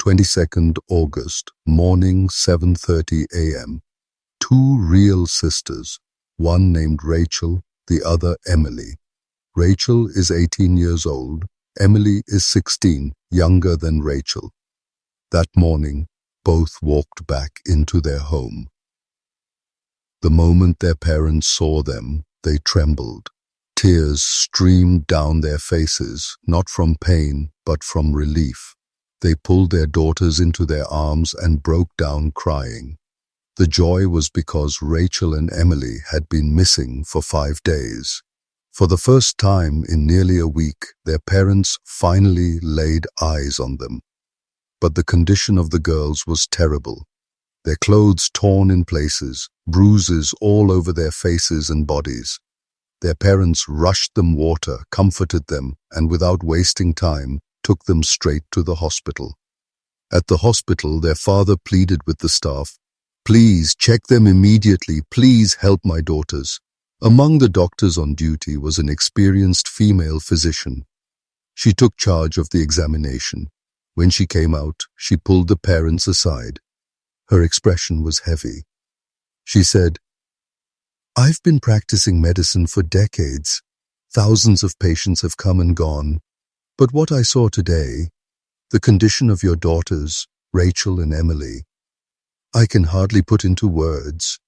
22nd August, morning 7:30 a.m. Two real sisters, one named Rachel, the other Emily. Rachel is 18 years old. Emily is 16, younger than Rachel. That morning, both walked back into their home. The moment their parents saw them, they trembled. Tears streamed down their faces, not from pain, but from relief. They pulled their daughters into their arms and broke down crying. The joy was because Rachel and Emily had been missing for 5 days. For the first time in nearly a week, their parents finally laid eyes on them. But the condition of the girls was terrible. Their clothes torn in places, bruises all over their faces and bodies. Their parents rushed them water, comforted them, and without wasting time, took them straight to the hospital. At the hospital, their father pleaded with the staff, "Please check them immediately. Please help my daughters." Among the doctors on duty was an experienced female physician. She took charge of the examination. When she came out, she pulled the parents aside. Her expression was heavy. She said, "I've been practicing medicine for decades. Thousands of patients have come and gone. But what I saw today, the condition of your daughters, Rachel and Emily, I can hardly put into words.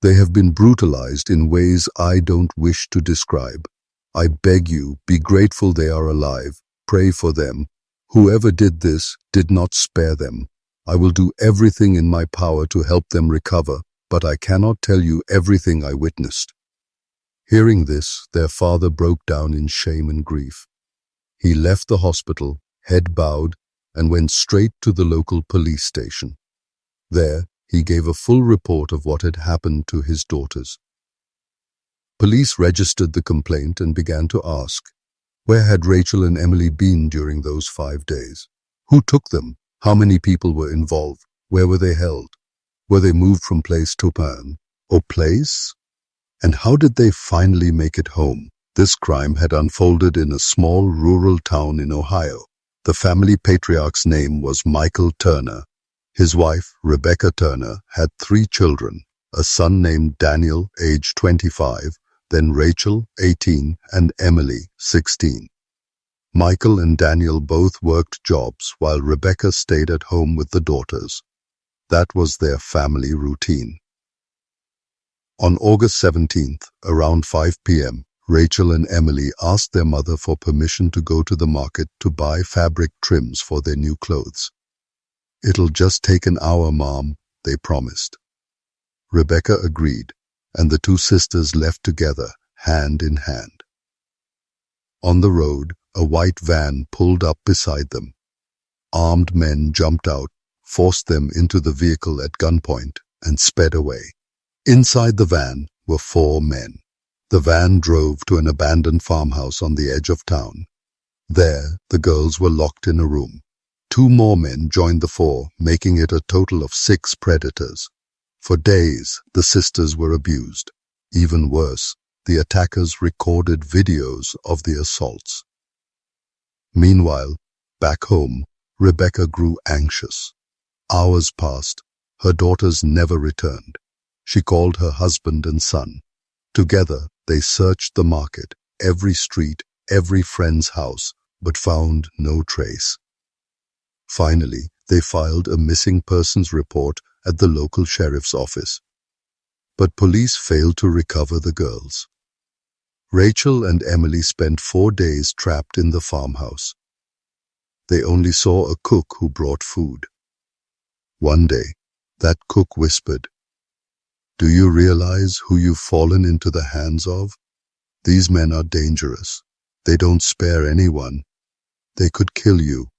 They have been brutalized in ways I don't wish to describe. I beg you, be grateful they are alive. Pray for them. Whoever did this did not spare them. I will do everything in my power to help them recover, but I cannot tell you everything I witnessed." Hearing this, their father broke down in shame and grief. He left the hospital, head bowed, and went straight to the local police station. There, he gave a full report of what had happened to his daughters. Police registered the complaint and began to ask, where had Rachel and Emily been during those 5 days? Who took them? How many people were involved? Where were they held? Were they moved from place to place? And how did they finally make it home? This crime had unfolded in a small rural town in Ohio. The family patriarch's name was Michael Turner. His wife, Rebecca Turner, had 3 children, a son named Daniel, age 25, then Rachel, 18, and Emily, 16. Michael and Daniel both worked jobs while Rebecca stayed at home with the daughters. That was their family routine. On August 17th, around 5 p.m., Rachel and Emily asked their mother for permission to go to the market to buy fabric trims for their new clothes. "It'll just take an hour, Mom," they promised. Rebecca agreed, and the 2 sisters left together, hand in hand. On the road, a white van pulled up beside them. Armed men jumped out, forced them into the vehicle at gunpoint, and sped away. Inside the van were 4 men. The van drove to an abandoned farmhouse on the edge of town. There, the girls were locked in a room. 2 more men joined the 4, making it a total of 6 predators. For days, the sisters were abused. Even worse, the attackers recorded videos of the assaults. Meanwhile, back home, Rebecca grew anxious. Hours passed. Her daughters never returned. She called her husband and son. Together, they searched the market, every street, every friend's house, but found no trace. Finally, they filed a missing persons report at the local sheriff's office. But police failed to recover the girls. Rachel and Emily spent 4 days trapped in the farmhouse. They only saw a cook who brought food. One day, that cook whispered, "Do you realize who you've fallen into the hands of? These men are dangerous. They don't spare anyone. They could kill you."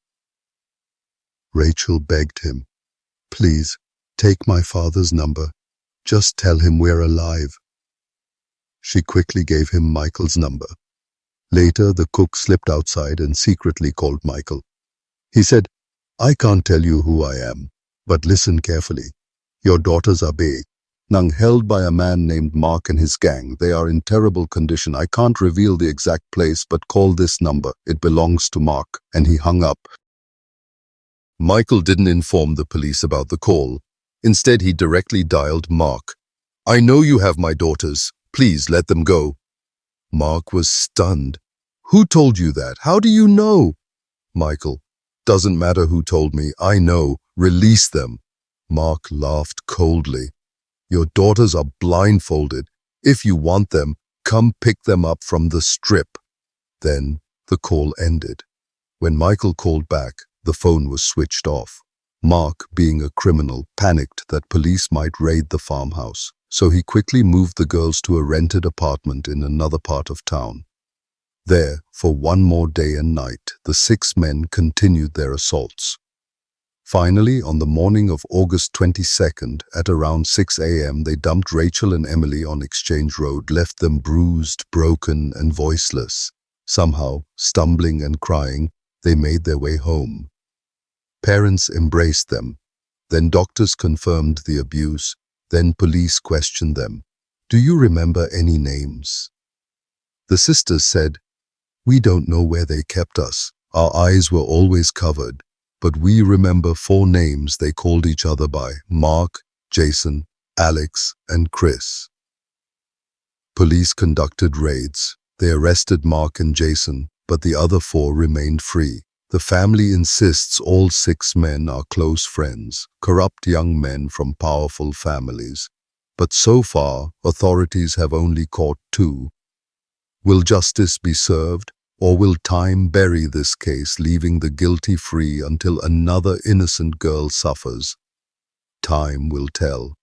Rachel begged him, "Please, take my father's number. Just tell him we're alive." She quickly gave him Michael's number. Later, the cook slipped outside and secretly called Michael. He said, "I can't tell you who I am, but listen carefully. Your daughters are held by a man named Mark and his gang. They are in terrible condition. I can't reveal the exact place, but call this number. It belongs to Mark." And he hung up. Michael didn't inform the police about the call. Instead, he directly dialed Mark. "I know you have my daughters. Please let them go." Mark was stunned. "Who told you that? How do you know?" Michael, "Doesn't matter who told me. I know. Release them." Mark laughed coldly. "Your daughters are blindfolded. If you want them, come pick them up from the strip." Then the call ended. When Michael called back, the phone was switched off. Mark, being a criminal, panicked that police might raid the farmhouse, so he quickly moved the girls to a rented apartment in another part of town. There, for one more day and night, the 6 men continued their assaults. Finally, on the morning of August 22nd, at around 6 a.m., they dumped Rachel and Emily on Exchange Road, left them bruised, broken, and voiceless. Somehow, stumbling and crying, they made their way home. Parents embraced them. Then doctors confirmed the abuse. Then police questioned them. "Do you remember any names?" The sisters said, "We don't know where they kept us. Our eyes were always covered. But we remember 4 names they called each other by: Mark, Jason, Alex, and Chris." Police conducted raids. They arrested Mark and Jason, but the other 4 remained free. The family insists all 6 men are close friends, corrupt young men from powerful families. But so far, authorities have only caught 2. Will justice be served, or will time bury this case, leaving the guilty free until another innocent girl suffers? Time will tell.